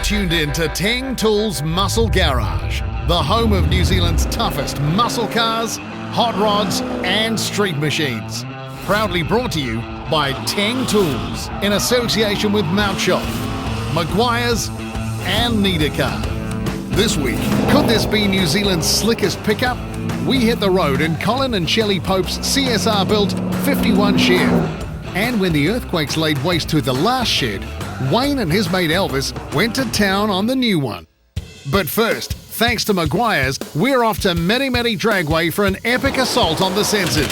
tuned in to Teng Tools Muscle Garage, the home of New Zealand's toughest muscle cars, hot rods and street machines. Proudly brought to you by Teng Tools in association with Mount Shop, Maguire's and Nitro. This week, could this be New Zealand's slickest pickup? We hit the road in Colin and Shelly Pope's CSR-built 51 Chev. And when the earthquakes laid waste to the last shed, Wayne and his mate Elvis went to town on the new one. But first, thanks to Maguire's, we're off to Many Dragway for an epic assault on the senses.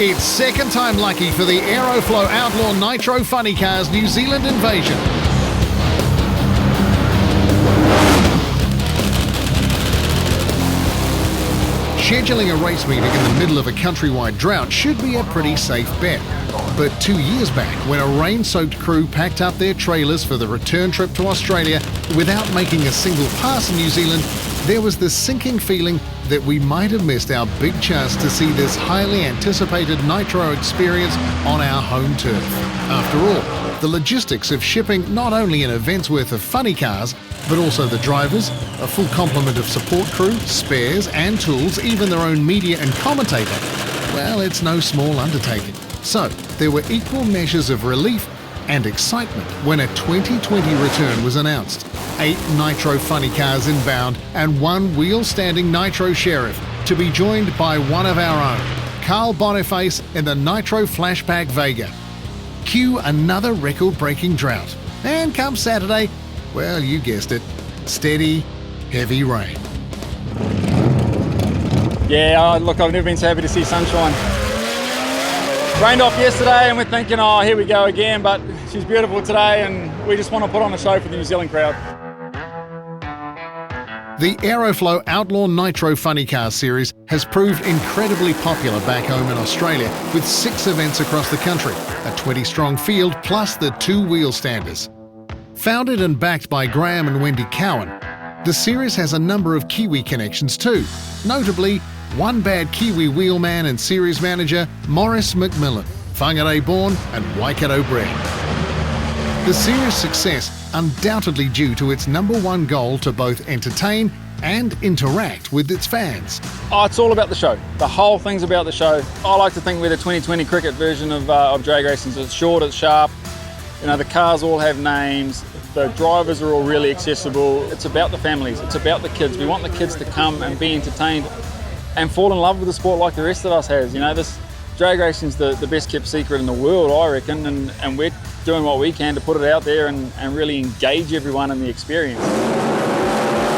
It's second time lucky for the Aeroflow Outlaw Nitro Funny Cars New Zealand invasion. Scheduling a race meeting in the middle of a countrywide drought should be a pretty safe bet. But 2 years back, when a rain-soaked crew packed up their trailers for the return trip to Australia without making a single pass in New Zealand, there was the sinking feeling that we might have missed our big chance to see this highly anticipated Nitro experience on our home turf. After all, the logistics of shipping not only an event's worth of funny cars, but also the drivers, a full complement of support crew, spares and tools, even their own media and commentator, well, it's no small undertaking. So, there were equal measures of relief and excitement when a 2020 return was announced. 8 Nitro funny cars inbound and 1 wheel-standing Nitro Sheriff, to be joined by one of our own, Carl Boniface in the Nitro Flashback Vega. Cue another record-breaking drought. And come Saturday, well, you guessed it, steady, heavy rain. Yeah, look, I've never been so happy to see sunshine. Rained off yesterday and we're thinking, oh, here we go again, but she's beautiful today and we just want to put on a show for the New Zealand crowd. The Aeroflow Outlaw Nitro Funny Car Series has proved incredibly popular back home in Australia, with 6 events across the country, a 20-strong field plus the 2 wheel standers. Founded and backed by Graham and Wendy Cowan, the series has a number of Kiwi connections too, notably one bad Kiwi wheelman and series manager Maurice McMillan, Whangarei born and Waikato bred. The series' success undoubtedly due to its #1 goal to both entertain and interact with its fans. Oh, it's all about the show. The whole thing's about the show. I like to think we're the 2020 cricket version of drag racing. So it's short, it's sharp. You know, the cars all have names. The drivers are all really accessible. It's about the families. It's about the kids. We want the kids to come and be entertained and fall in love with the sport like the rest of us has. You know, this drag racing's the best kept secret in the world, I reckon, and we're doing what we can to put it out there and really engage everyone in the experience.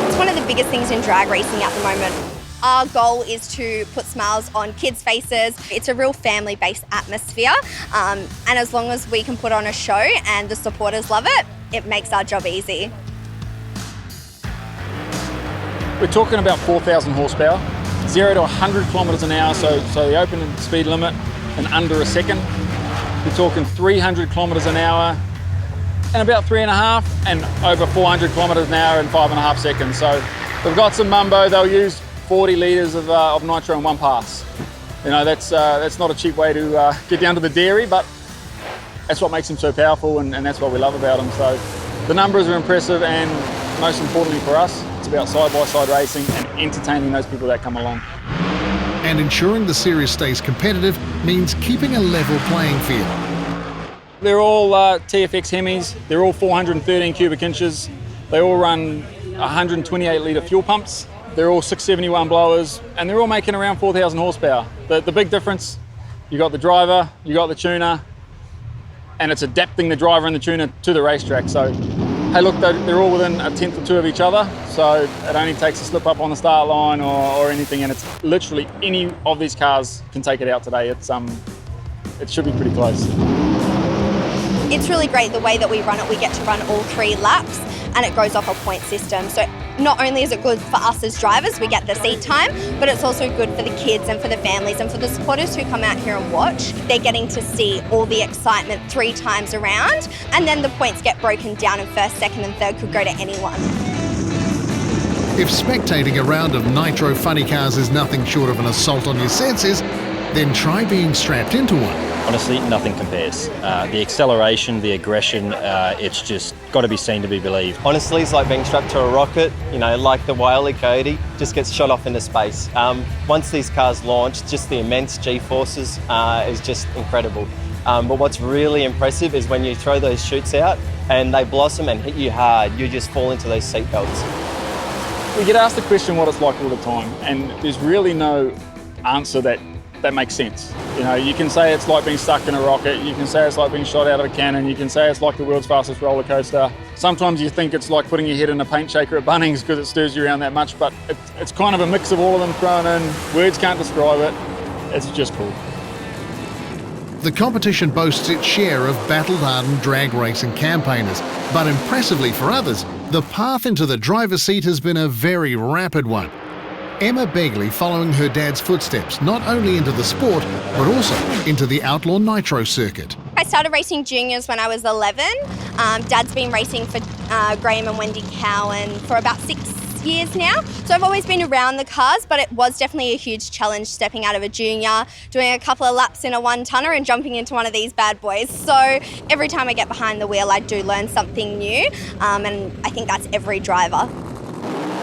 It's one of the biggest things in drag racing at the moment. Our goal is to put smiles on kids' faces. It's a real family-based atmosphere, and as long as we can put on a show and the supporters love it, it makes our job easy. We're talking about 4,000 horsepower, 0 to 100 kilometres an hour, so the open speed limit in under a second. We're talking 300 kilometres an hour in about 3.5, and over 400 kilometres an hour in 5.5 seconds. So we've got some mumbo. They'll use 40 litres of nitro in one pass. You know, that's not a cheap way to get down to the dairy, but that's what makes them so powerful, and that's what we love about them. So the numbers are impressive, and most importantly for us, it's about side-by-side racing and entertaining those people that come along. And ensuring the series stays competitive means keeping a level playing field. They're all TFX Hemis. They're all 413 cubic inches. They all run 128 litre fuel pumps. They're all 671 blowers, and they're all making around 4,000 horsepower. The big difference, you got the driver, you got the tuner, and it's adapting the driver and the tuner to the racetrack. So, hey, look, they're all within a tenth or 2 of each other, so it only takes a slip up on the start line or anything, and it's literally any of these cars can take it out today. It should be pretty close. It's really great the way that we run it. We get to run all 3 laps, and it goes off a point system. So not only is it good for us as drivers, we get the seat time, but it's also good for the kids and for the families and for the supporters who come out here and watch. They're getting to see all the excitement 3 times around, and then the points get broken down, and first, second and third could go to anyone. If spectating a round of Nitro funny cars is nothing short of an assault on your senses, Then try being strapped into one. Honestly, nothing compares. The acceleration, the aggression, it's just got to be seen to be believed. Honestly, it's like being strapped to a rocket, you know, like the Wile E. Coyote, just gets shot off into space. Once these cars launch, just the immense G-forces is just incredible. But what's really impressive is when you throw those chutes out and they blossom and hit you hard, you just fall into those seat belts. We get asked the question what it's like all the time, and there's really no answer that makes sense. You know, you can say it's like being stuck in a rocket, you can say it's like being shot out of a cannon, you can say it's like the world's fastest roller coaster. Sometimes you think it's like putting your head in a paint shaker at Bunnings because it stirs you around that much, but it's kind of a mix of all of them thrown in. Words can't describe it. It's just cool. The competition boasts its share of battle-hardened drag racing campaigners, but impressively for others, the path into the driver's seat has been a very rapid one. Emma Begley following her dad's footsteps, not only into the sport, but also into the Outlaw Nitro circuit. I started racing juniors when I was 11. Dad's been racing for Graham and Wendy Cowan for about 6 years now. So I've always been around the cars, but it was definitely a huge challenge stepping out of a junior, doing a couple of laps in a one-tonner and jumping into one of these bad boys. So every time I get behind the wheel, I do learn something new, and I think that's every driver.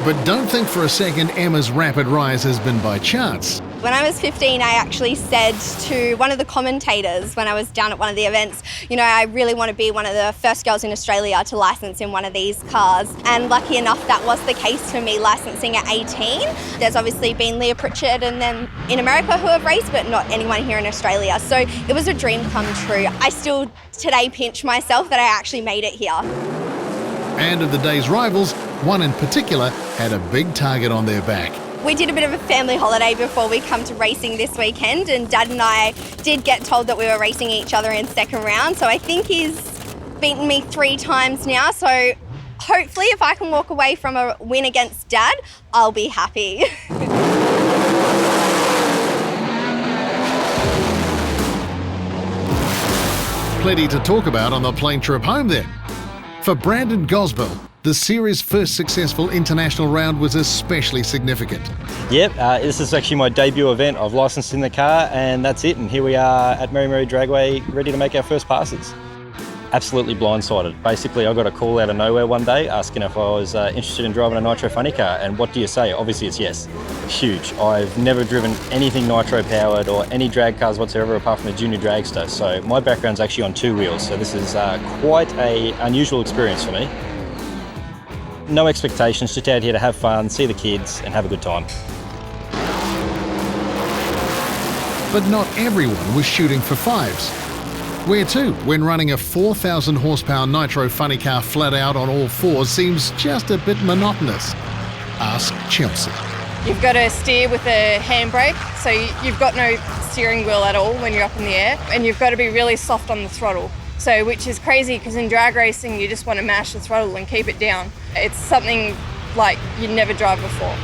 But don't think for a second Emma's rapid rise has been by chance. When I was 15, I actually said to one of the commentators when I was down at one of the events, you know, I really want to be one of the first girls in Australia to license in one of these cars. And lucky enough, that was the case for me licensing at 18. There's obviously been Leah Pritchard and then in America who have raced, but not anyone here in Australia. So it was a dream come true. I still today pinch myself that I actually made it here. And of the day's rivals, one in particular had a big target on their back. We did a bit of a family holiday before we come to racing this weekend, and Dad and I did get told that we were racing each other in second round, so I think he's beaten me 3 times now, so hopefully if I can walk away from a win against Dad, I'll be happy. Plenty to talk about on the plane trip home then. For Brandon Gosbell, the series' first successful international round was especially significant. Yep, this is actually my debut event. I've licensed in the car and that's it. And here we are at Mary Mary Dragway, ready to make our first passes. Absolutely blindsided. Basically, I got a call out of nowhere one day asking if I was interested in driving a Nitro funny car. And what do you say? Obviously it's yes. Huge. I've never driven anything Nitro powered or any drag cars whatsoever apart from a junior dragster. So my background's actually on 2 wheels. So this is quite an unusual experience for me. No expectations, just out here to have fun, see the kids and have a good time. But not everyone was shooting for 5s. Where to when running a 4,000 horsepower Nitro funny car flat out on all 4s seems just a bit monotonous? Ask Chelsea. You've got to steer with a handbrake, so you've got no steering wheel at all when you're up in the air, and you've got to be really soft on the throttle. So, which is crazy because in drag racing you just want to mash the throttle and keep it down. It's something like you'd never drive before.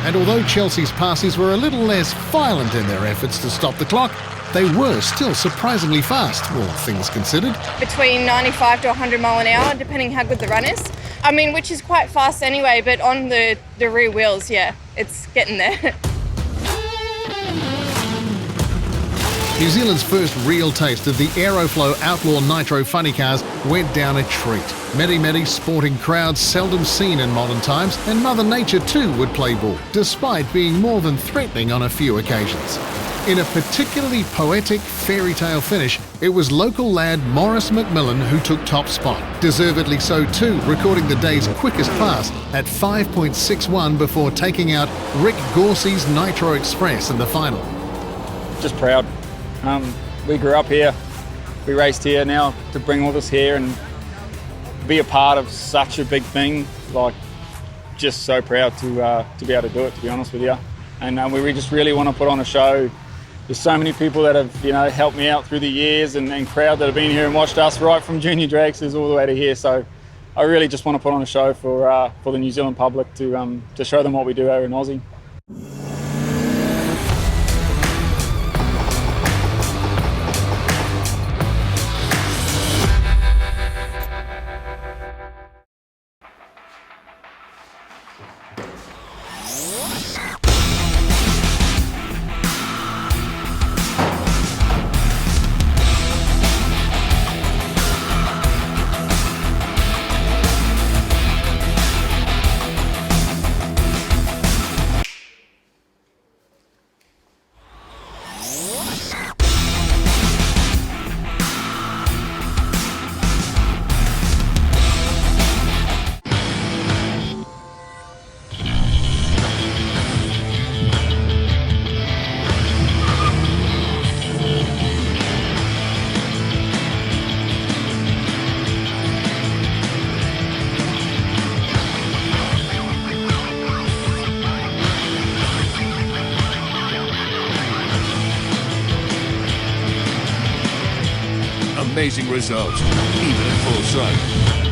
And although Chelsea's passes were a little less violent in their efforts to stop the clock, they were still surprisingly fast, all things considered. Between 95 to 100 mile an hour, depending how good the run is. I mean, which is quite fast anyway, but on the rear wheels, yeah, it's getting there. New Zealand's first real taste of the Aeroflow Outlaw Nitro funny cars went down a treat. Many sporting crowds seldom seen in modern times, and Mother Nature too would play ball, despite being more than threatening on a few occasions. In a particularly poetic fairy tale finish, it was local lad Maurice McMillan who took top spot. Deservedly so too, recording the day's quickest pass at 5.61 before taking out Rick Gorsey's Nitro Express in the final. Just proud. We grew up here, we raced here. Now to bring all this here and be a part of such a big thing, like just so proud to be able to do it, to be honest with you. And we just really want to put on a show. There's so many people that have, you know, helped me out through the years and crowd that have been here and watched us right from junior dragsters all the way to here. So I really just want to put on a show for the New Zealand public to show them what we do here in Aussie. amazing results, even at full throttle.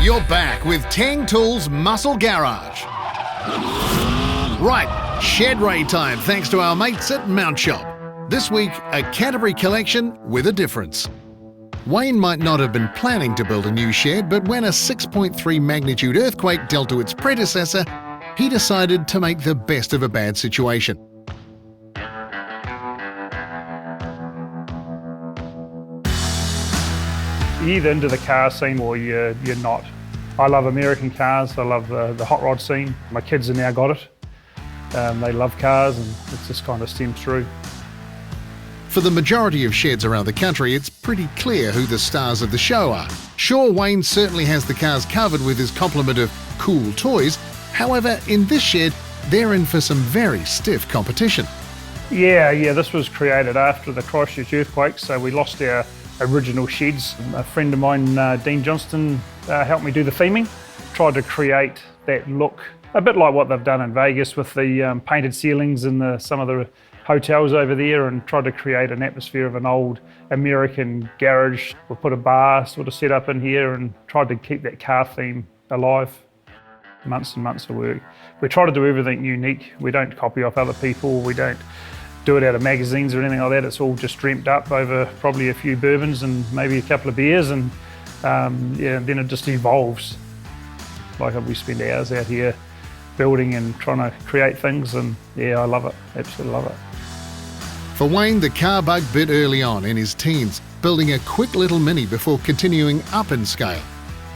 You're back with Teng Tools Muscle Garage. Right, shed raid time thanks to our mates at Mount Shop. This week, a Canterbury collection with a difference. Wayne might not have been planning to build a new shed, but when a 6.3 magnitude earthquake dealt to its predecessor, he decided to make the best of a bad situation. You're either into the car scene or you're not. I love American cars, I love the hot rod scene. My kids have now got it. They love cars and it just kind of stems through. For the majority of sheds around the country, it's pretty clear who the stars of the show are. Sure, Wayne certainly has the cars covered with his complement of cool toys. However, in this shed, they're in for some very stiff competition. Yeah, this was created after the Christchurch earthquake, so we lost our original sheds. A friend of mine, Dean Johnston, helped me do the theming. Tried to create that look, a bit like what they've done in Vegas with the painted ceilings in some of the hotels over there, and tried to create an atmosphere of an old American garage. We put a bar sort of set up in here and tried to keep that car theme alive. Months and months of work. We try to do everything unique. We don't copy off other people. We don't do it out of magazines or anything like that. It's all just dreamt up over probably a few bourbons and maybe a couple of beers, and then it just evolves. Like we spend hours out here building and trying to create things, and yeah, I love it, absolutely love it. For Wayne, the car bug bit early on in his teens, building a quick little Mini before continuing up in scale.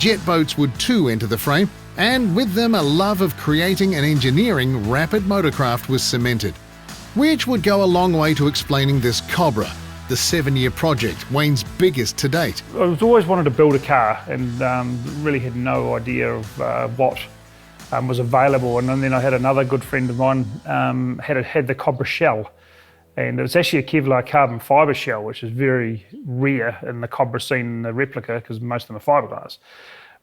Jet boats would too enter the frame, and with them a love of creating and engineering rapid motorcraft was cemented, which would go a long way to explaining this Cobra, the 7-year project, Wayne's biggest to date. I was always wanted to build a car and really had no idea of what was available. And then I had another good friend of mine had the Cobra shell, and it was actually a Kevlar carbon fibre shell, which is very rare in the Cobra scene, the replica, because most of them are fiberglass,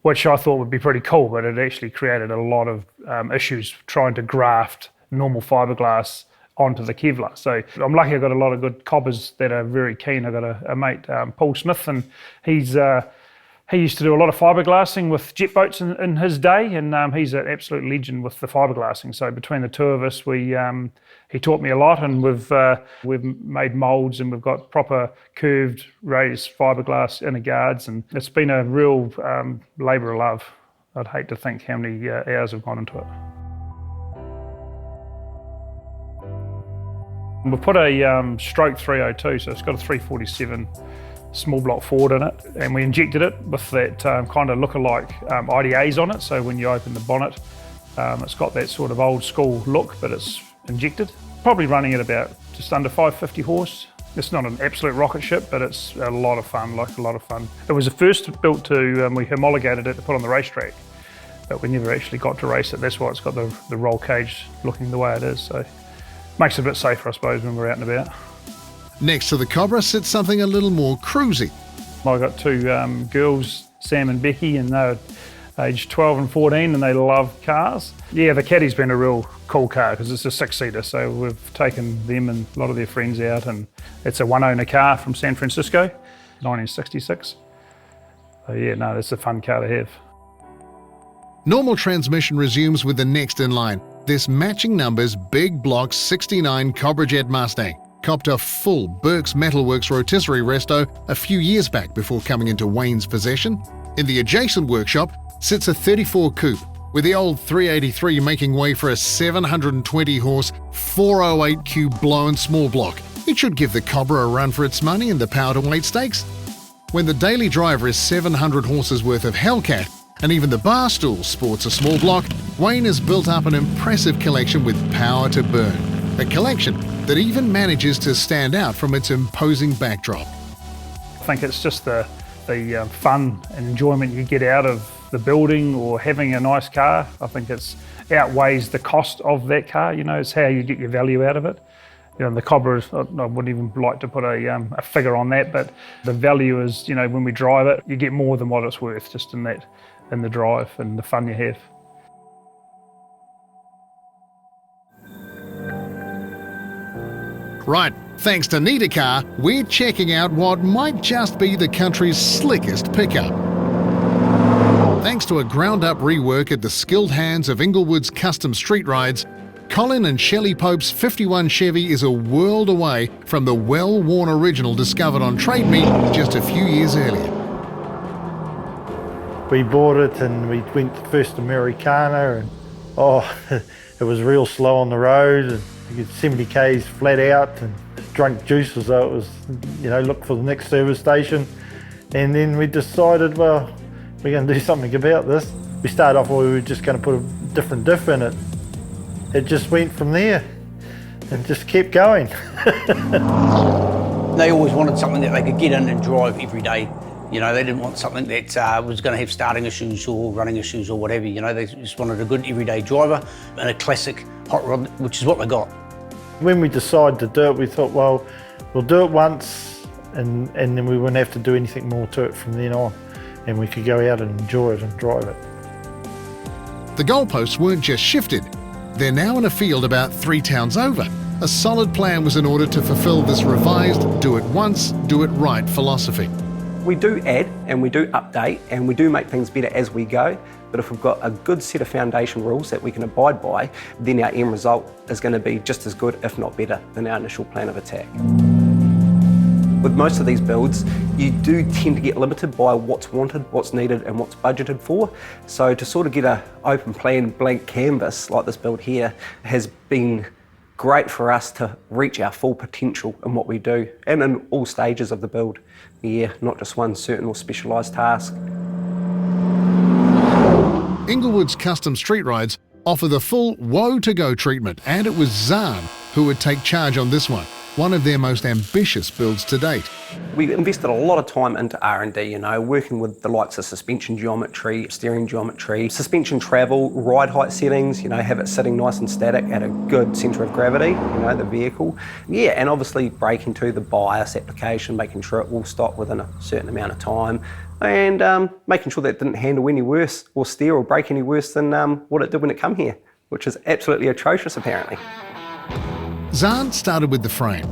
which I thought would be pretty cool, but it actually created a lot of issues trying to graft normal fiberglass onto the Kevlar. So I'm lucky I got a lot of good cobbers that are very keen. I got a mate, Paul Smith, and he used to do a lot of fiberglassing with jet boats in his day, and he's an absolute legend with the fiberglassing. So between the two of us, he taught me a lot, and we've made moulds, and we've got proper curved raised fiberglass inner guards, and it's been a real labour of love. I'd hate to think how many hours have gone into it. We put a stroke 302, so it's got a 347 small block Ford in it, and we injected it with that kind of look-alike IDAs on it, so when you open the bonnet, it's got that sort of old school look, but it's injected. Probably running at about just under 550 horse. It's not an absolute rocket ship, but it's a lot of fun, like a lot of fun. It was the first built to, we homologated it to put on the racetrack, but we never actually got to race it. That's why it's got the roll cage looking the way it is, so makes it a bit safer, I suppose, when we're out and about. Next to the Cobra sits something a little more cruisy. I got two girls, Sam and Becky, and they're aged 12 and 14, and they love cars. Yeah, the Caddy's been a real cool car because it's a 6-seater, so we've taken them and a lot of their friends out, and it's a one-owner car from San Francisco, 1966. So yeah, no, it's a fun car to have. Normal transmission resumes with the next in line. This matching numbers big block 69 Cobra Jet Mustang copped a full Burke's Metalworks rotisserie resto a few years back before coming into Wayne's possession. In the adjacent workshop sits a 34 coupe, with the old 383 making way for a 720 horse 408 cube blown small block. It should give the Cobra a run for its money in the power to weight stakes. When the daily driver is 700 horses worth of Hellcat, And even the bar stool sports a small block. Wayne has built up an impressive collection with power to burn. A collection that even manages to stand out from its imposing backdrop. I think it's just the fun and enjoyment you get out of the building or having a nice car. I think it's outweighs the cost of that car. You know, it's how you get your value out of it. You know, the Cobra, I wouldn't even like to put a figure on that, but the value is, you know, when we drive it, you get more than what it's worth just in the drive and the fun you have. Right, thanks to Nitro, we're checking out what might just be the country's slickest pickup. Thanks to a ground-up rework at the skilled hands of Inglewood's Custom Street Rides, Colin and Shelly Pope's 51 Chevy is a world away from the well-worn original discovered on Trade Me just a few years earlier. We bought it and we went first to Americana, and it was real slow on the road, and you get 70 k's flat out and drunk juice as though it was, you know, look for the next service station. And then we decided, well, we're going to do something about this. We started off where we were just going to put a different diff in it. It just went from there and just kept going. They always wanted something that they could get in and drive every day. You know, they didn't want something that was going to have starting issues or running issues or whatever. You know, they just wanted a good everyday driver and a classic hot rod, which is what they got. When we decided to do it, we thought, well, we'll do it once and then we wouldn't have to do anything more to it from then on. And we could go out and enjoy it and drive it. The goalposts weren't just shifted. They're now in a field about 3 towns over. A solid plan was in order to fulfill this revised do it once, do it right philosophy. We do add and we do update and we do make things better as we go, but if we've got a good set of foundation rules that we can abide by, then our end result is going to be just as good, if not better, than our initial plan of attack. With most of these builds, you do tend to get limited by what's wanted, what's needed and what's budgeted for. So to sort of get an open plan, blank canvas like this build here has been great for us to reach our full potential in what we do and in all stages of the build. Yeah, not just one certain or specialised task. Inglewood's Custom Street Rides offer the full woe-to-go treatment, and it was Zahn who would take charge on this one of their most ambitious builds to date. We invested a lot of time into R&D, you know, working with the likes of suspension geometry, steering geometry, suspension travel, ride height settings, you know, have it sitting nice and static at a good centre of gravity, you know, the vehicle. Yeah, and obviously braking to the bias application, making sure it will stop within a certain amount of time, and making sure that it didn't handle any worse or steer or brake any worse than what it did when it come here, which is absolutely atrocious apparently. Zahn started with the frame.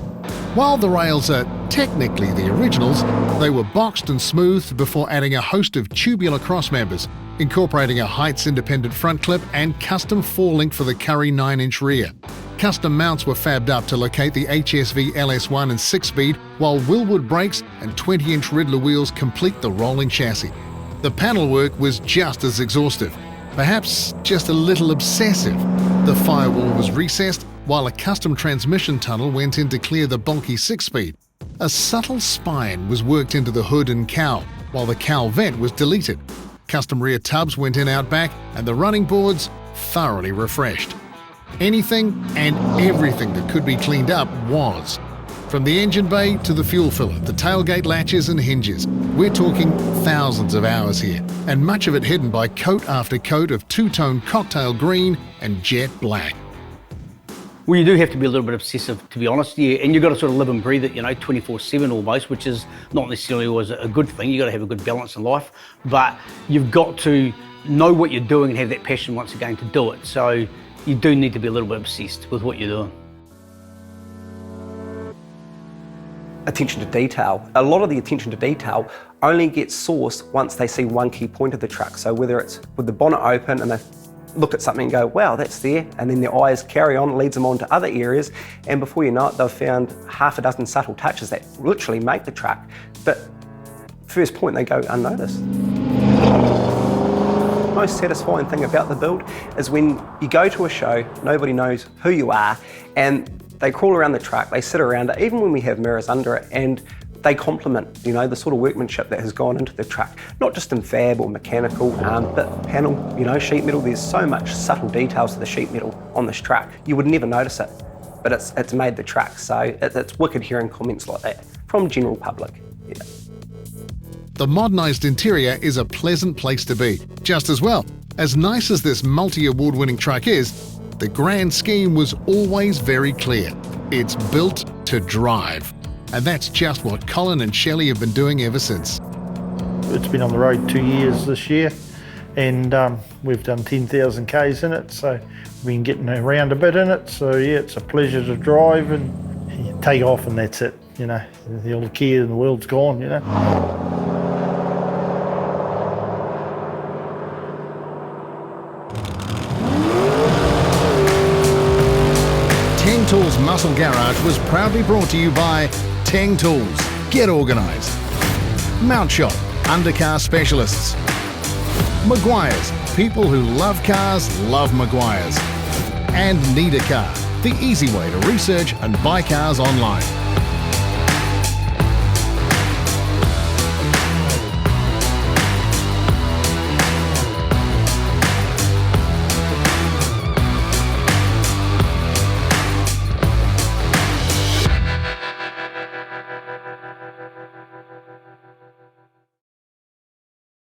While the rails are technically the originals, they were boxed and smoothed before adding a host of tubular cross members, incorporating a heights-independent front clip and custom 4-link for the Curry 9-inch rear. Custom mounts were fabbed up to locate the HSV LS1 and 6-speed, while Willwood brakes and 20-inch Riddler wheels complete the rolling chassis. The panel work was just as exhaustive, perhaps just a little obsessive. The firewall was recessed, while a custom transmission tunnel went in to clear the bulky 6-speed. A subtle spine was worked into the hood and cowl, while the cowl vent was deleted. Custom rear tubs went in out back, and the running boards thoroughly refreshed. Anything and everything that could be cleaned up was. From the engine bay to the fuel filler, the tailgate latches and hinges. We're talking thousands of hours here, and much of it hidden by coat after coat of two-tone cocktail green and jet black. Well, you do have to be a little bit obsessive, to be honest, yeah, and you've got to sort of live and breathe it, you know, 24/7 almost, which is not necessarily always a good thing. You've got to have a good balance in life, but you've got to know what you're doing and have that passion once again to do it. So you do need to be a little bit obsessed with what you're doing. Attention to detail. A lot of the attention to detail only gets sourced once they see one key point of the truck. So whether it's with the bonnet open and they look at something and go, wow, that's there, and then their eyes carry on, leads them on to other areas, and before you know it, they've found half a dozen subtle touches that literally make the truck, but first point they go unnoticed. The most satisfying thing about the build is when you go to a show, nobody knows who you are, and they crawl around the truck, they sit around it, even when we have mirrors under it, and They complement, you know, the sort of workmanship that has gone into the truck, not just in fab or mechanical, but panel, you know, sheet metal. There's so much subtle details to the sheet metal on this truck. You would never notice it, but it's made the truck. So it's wicked hearing comments like that from general public. Yeah. The modernised interior is a pleasant place to be. Just as well, as nice as this multi-award-winning truck is, the grand scheme was always very clear. It's built to drive. And that's just what Colin and Shelly have been doing ever since. It's been on the road 2 years this year, and we've done 10,000 Ks in it, so we've been getting around a bit in it. So yeah, it's a pleasure to drive, and you take off and that's it, you know. All the care in the world's gone, you know. Teng Tools Muscle Garage was proudly brought to you by Teng Tools. Get organised. Mount Shop, undercar specialists. Maguire's, people who love cars love Maguire's. And Need a Car, the easy way to research and buy cars online.